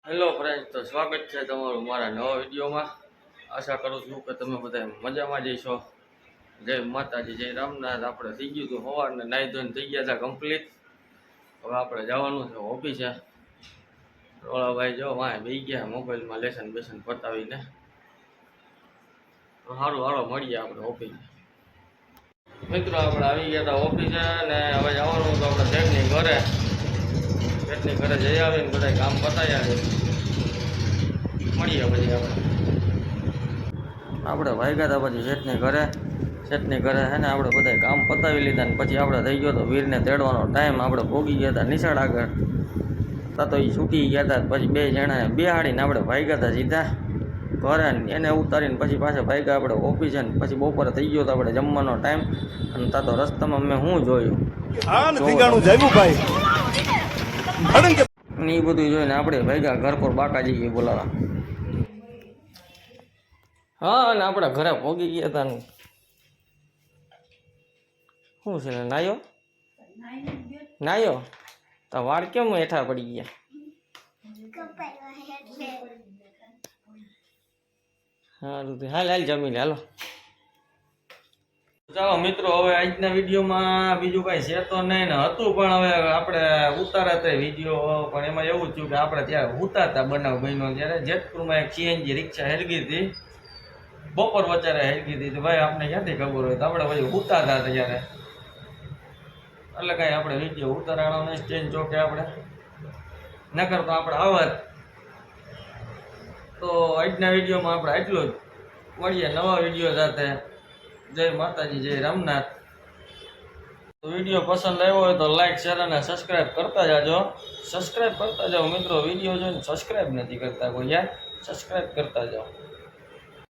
Hello friend, તો સ્વાગત છે તમારું મારા નવા વિડીયોમાં। આશા કરું છું કે તમે બધા મજામાં જઈશો। જય માતાજી, જય રામનાથ। આપણે થઈ ગયું હતું સવારને નાહી ધોઈને થઈ ગયા હતા કમ્પ્લીટ। હવે આપણે જવાનું છે ઓફિસે। રોળાભાઈ જો વાંહે બેસી ગયા મોબાઈલમાં લેસન બેસન પતાવીને। તો સારું, હાલો મળીએ આપણે ઓફિસે। મિત્રો આપણે આવી ગયા હતા ઓફિસે ને હવે જવાનું તો આપણે શેઠની ઘરે જઈ આવીને બધા કામ પતાવી આવે મળીએ। પછી આપણે વાગ્યા હતા પછી શેઠની ઘરે છે ને આપણે બધા કામ પતાવી લીધા ને પછી આપણે થઈ ગયો તો વીરને તેડવાનો ટાઈમ। આપણે ભોગી ગયા હતા નિશાળ આગળ તો એ છૂટી ગયા હતા। પછી બે જણાને બેહાડીને આપણે ભાગ્યા હતા સીધા ઘરે, એને ઉતારીને પછી પાછા ભાગ્યા આપણે ઓફિસે। ને પછી બપોરે થઈ ગયો તો આપણે જમવાનો ટાઈમ। અને તા તો રસ્તામાં મેં શું જોયું એ બધું જોઈને આપણે ભાગ્યા ઘર પર બાકા જઈએ બોલાવા। હા, અને આપણે ઘરે ભોગી ગયા હતા ને શું છે ને નાયો તો વાળ કેમ હેઠા પડી ગયા? સારું, હાલ જમી લે, હાલો। ચાલો મિત્રો, હવે આજના વિડીયોમાં બીજું કાંઈ છે તો નહીં ને હતું, પણ હવે આપણે ઉતારા હતા વિડીયો, પણ એમાં એવું થયું કે આપણે ત્યારે ઉતારતા બનાવ બન્યો ત્યારે જેતપુરમાં એક સીએનજી રિક્ષા હેરગી હતી, બપોર વચારે હેરગી હતી। તો ભાઈ આપણે ક્યાંથી ખબર હોય, તો આપણે પછી ઉતારતા હતા ત્યારે, એટલે કાંઈ આપણે વિડીયો ઉતારાણો નહીં સ્ટેન્ડ ચોકે આપણે નકર તો આપણે આવત। તો આજના વિડીયોમાં આપણે એટલું જ, મળીએ નવા વિડીયો સાથે। જય માતાજી, જય રામનાથ। તો વિડીયો પસંદ આવ્યો હોય તો લાઈક, શેર અને સબસ્ક્રાઈબ કરતા જાજો। સબસ્ક્રાઈબ કરતા જાઓ મિત્રો, વિડીયો જોઈને સબસ્ક્રાઈબ નથી કરતા કોઈ યાર, સબસ્ક્રાઈબ કરતા જાઓ।